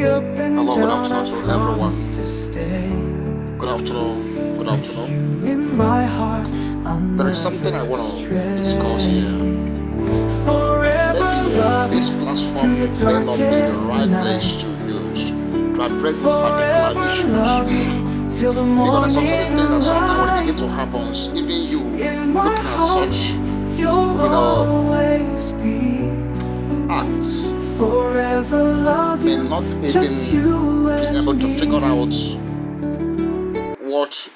Hello, good afternoon to everyone. Good afternoon, good afternoon. There is something I want to discuss here. Maybe this platform may not be the right place to use to address these particular issues. Because there's some certain things that sometimes when it begin to happen, even you looking at such, acts may not even be able to figure out what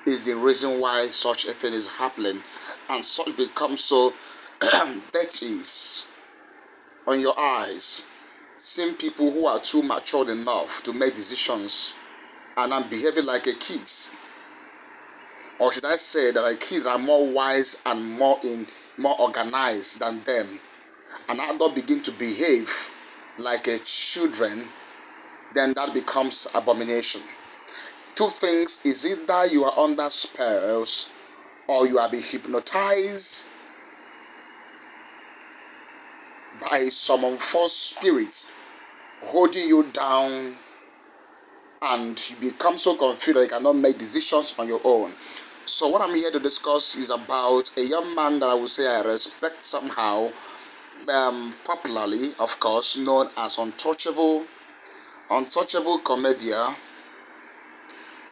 is the reason why such a thing is happening, and such becomes so dirty on your eyes, seeing people who are too matured enough to make decisions and I'm behaving like a kid, or should I say that a kid are more wise and more organized than them, and adults begin to behave like a children, then that becomes abomination. Two things: is either you are under spells or you are being hypnotized by some unforced spirit holding you down, and you become so confused that you cannot make decisions on your own. So what I'm here to discuss is about a young man that I would say I respect somehow, popularly, of course, known as Untouchable Comedia,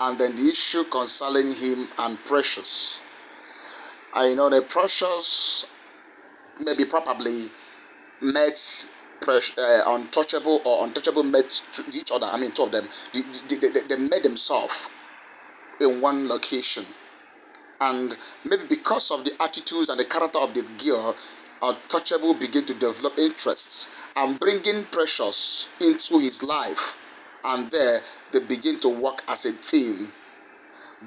and then the issue concerning him and Precious. I know the Precious maybe probably met Untouchable, or Untouchable met each other. I mean, two of them. They met themselves in one location, and maybe because of the attitudes and the character of the girl, Untouchable began to develop interests and bringing Precious into his life, and there they begin to work as a team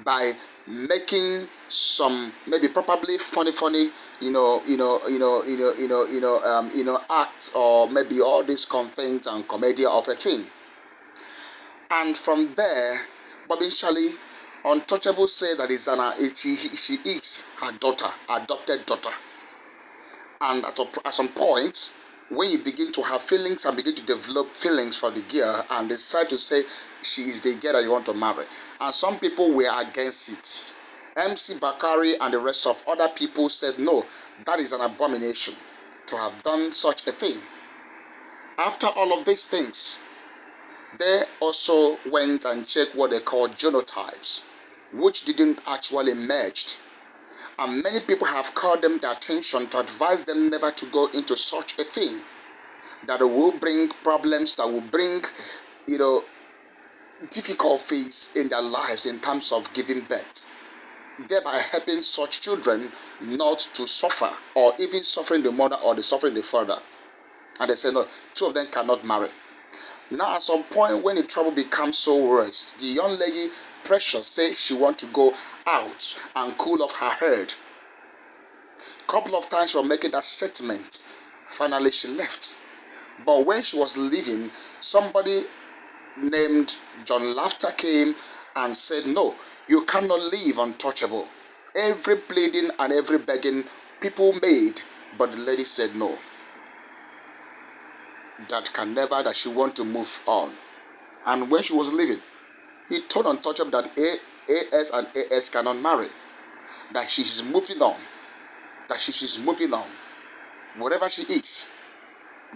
by making some maybe probably funny acts, or maybe all these content and comedy of a thing. And from there, Bobby Shally, Untouchable said that she is her daughter, adopted daughter. And at some point, when you begin to have feelings and begin to develop feelings for the girl, and decide to say she is the girl that you want to marry, and some people were against it. MC Bakari and the rest of other people said no, that is an abomination to have done such a thing. After all of these things, they also went and checked what they call genotypes, which didn't actually merge. And many people have called them the attention to advise them never to go into such a thing, that it will bring problems, that will bring, difficulties in their lives in terms of giving birth, thereby helping such children not to suffer, or even suffering the mother or the suffering the father. And they say no, two of them cannot marry. Now at some point when the trouble becomes so worse, the young lady Precious said she want to go out and cool off her head. Couple of times she was making that statement. Finally she left. But when she was leaving, somebody named John Laughter came and said, no, you cannot leave Untouchable. Every pleading and every begging people made, but the lady said no. That she want to move on. And when she was leaving, he told Untouchable that AS and AS cannot marry, that she is moving on, wherever she is.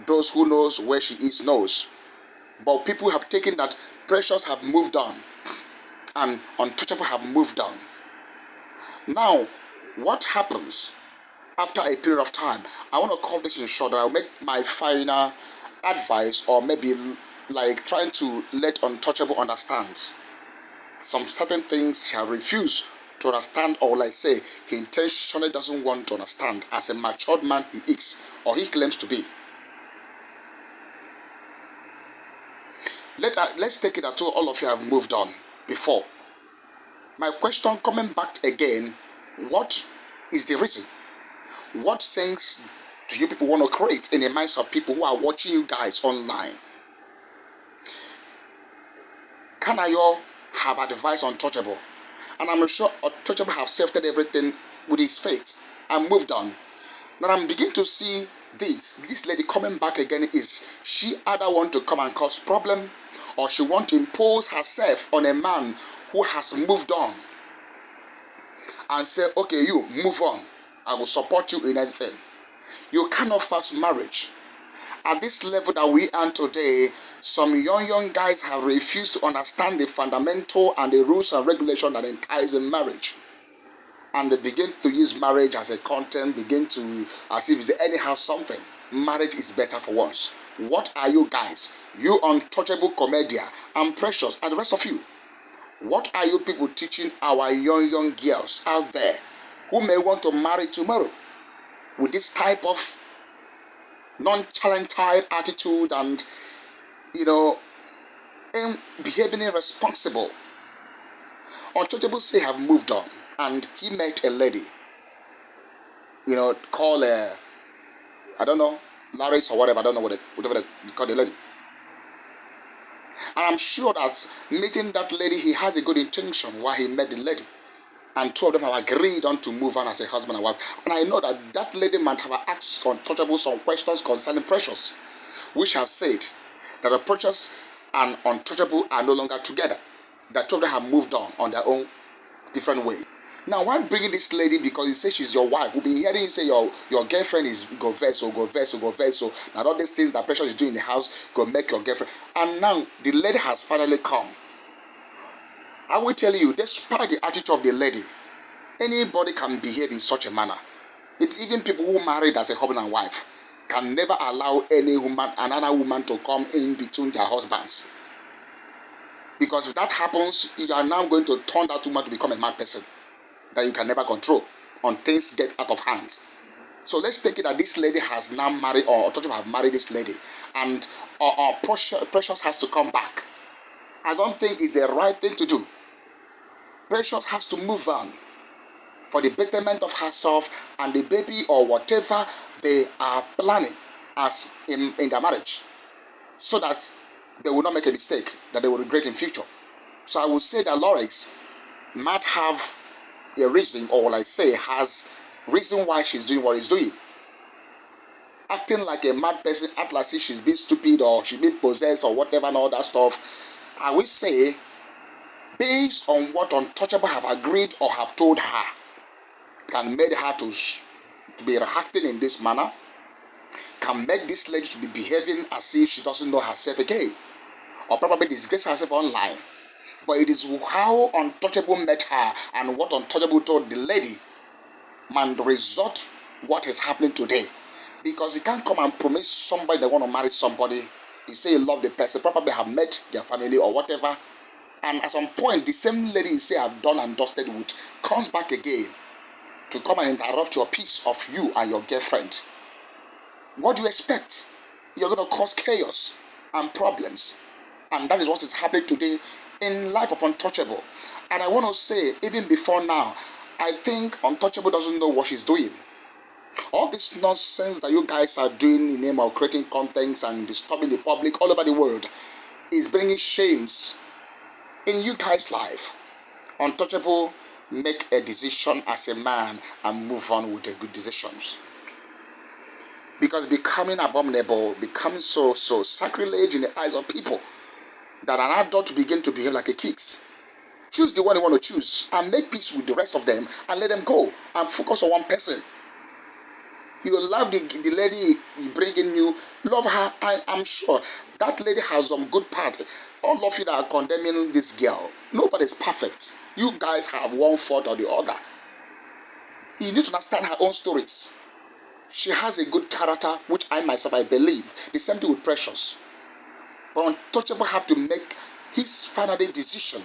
Those who knows where she is knows. But people have taken that Precious have moved on, and Untouchable have moved on. Now, what happens after a period of time? I want to call this in short. I'll make my final advice, or maybe like trying to let Untouchable understand some certain things she have refused to understand, or like say he intentionally doesn't want to understand as a matured man he is, or he claims to be. Let's take it that all of you have moved on before. My question coming back again, what is the reason? What things do you people want to create in the minds of people who are watching you guys online? Can I all have advice on Untouchable? And I'm sure Untouchable have safety everything with his faith and moved on. Now I'm beginning to see this lady coming back again. Is she either want to come and cause problem, or she wants to impose herself on a man who has moved on and say, okay, you move on, I will support you in anything. You cannot force marriage. At this level that we are today, some young guys have refused to understand the fundamental and the rules and regulations that entice in marriage. And they begin to use marriage as a content, begin to, as if it's anyhow something. Marriage is better for once. What are you guys? You untouchable comedia and Precious and the rest of you. What are you people teaching our young girls out there who may want to marry tomorrow with this type of nonchalant attitude and, behaving irresponsible? Untouchable say have moved on, and he met a lady, call I don't know, Laris or whatever, I don't know whatever they call the lady. And I'm sure that meeting that lady, he has a good intention why he met the lady. And two of them have agreed on to move on as a husband and wife. And I know that that lady might have asked Untouchable some questions concerning Precious, which have said that the Precious and Untouchable are no longer together. That two of them have moved on their own different way. Now, why bringing this lady? Because you say she's your wife. We've been hearing you say your girlfriend is go verso. Now all these things that Precious is doing in the house go make your girlfriend. And now the lady has finally come. I will tell you, despite the attitude of the lady, anybody can behave in such a manner. Even people who married as a husband and wife can never allow another woman to come in between their husbands. Because if that happens, you are now going to turn that woman to become a mad person that you can never control when things get out of hand. So let's take it that this lady has now married, or Untouchable have married this lady, and Precious has to come back. I don't think it's the right thing to do. Precious has to move on for the betterment of herself and the baby or whatever they are planning as in their marriage, so that they will not make a mistake that they will regret in future. So I would say that Lawrence might have a reason, or has reason why she's doing what she's doing. Acting like a mad person, act like she's being stupid or she's being possessed or whatever and all that stuff. I will say, based on what Untouchable have agreed or have told her, can make her to be reacting in this manner, can make this lady to be behaving as if she doesn't know herself again, or probably disgrace herself online. But it is how Untouchable met her and what Untouchable told the lady man result what is happening today. Because you can't come and promise somebody they want to marry somebody. You say you love the person, probably have met their family or whatever, and at some point the same lady you say have done and dusted with comes back again to come and interrupt your peace of you and your girlfriend. What do you expect? You're going to cause chaos and problems. And that is what is happening today in life of Untouchable. And I want to say, even before now, I think Untouchable doesn't know what she's doing. All this nonsense that you guys are doing in the name of creating contents and disturbing the public all over the world is bringing shames in you guys' life. Untouchable, make a decision as a man and move on with the good decisions. Because becoming abominable, becoming so sacrilege in the eyes of people, that an adult begin to behave like a kid. Choose the one you want to choose and make peace with the rest of them and let them go and focus on one person. You will love the lady bringing you, love her. I'm sure that lady has some good part. All of you that are condemning this girl, nobody's perfect. You guys have one fault or the other. You need to understand her own stories. She has a good character, which I myself, I believe. The same thing with Precious. But Untouchable have to make his final decision.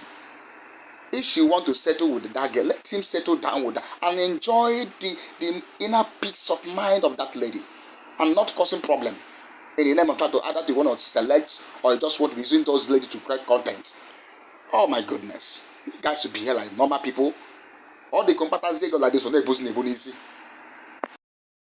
If she want to settle with that girl, let him settle down with her and enjoy the inner peace of mind of that lady and not causing problem in the name of trying to either they want to select or you just want to be using those ladies to create content. Oh my goodness. You guys should be here like normal people. All the combatants they go like this on the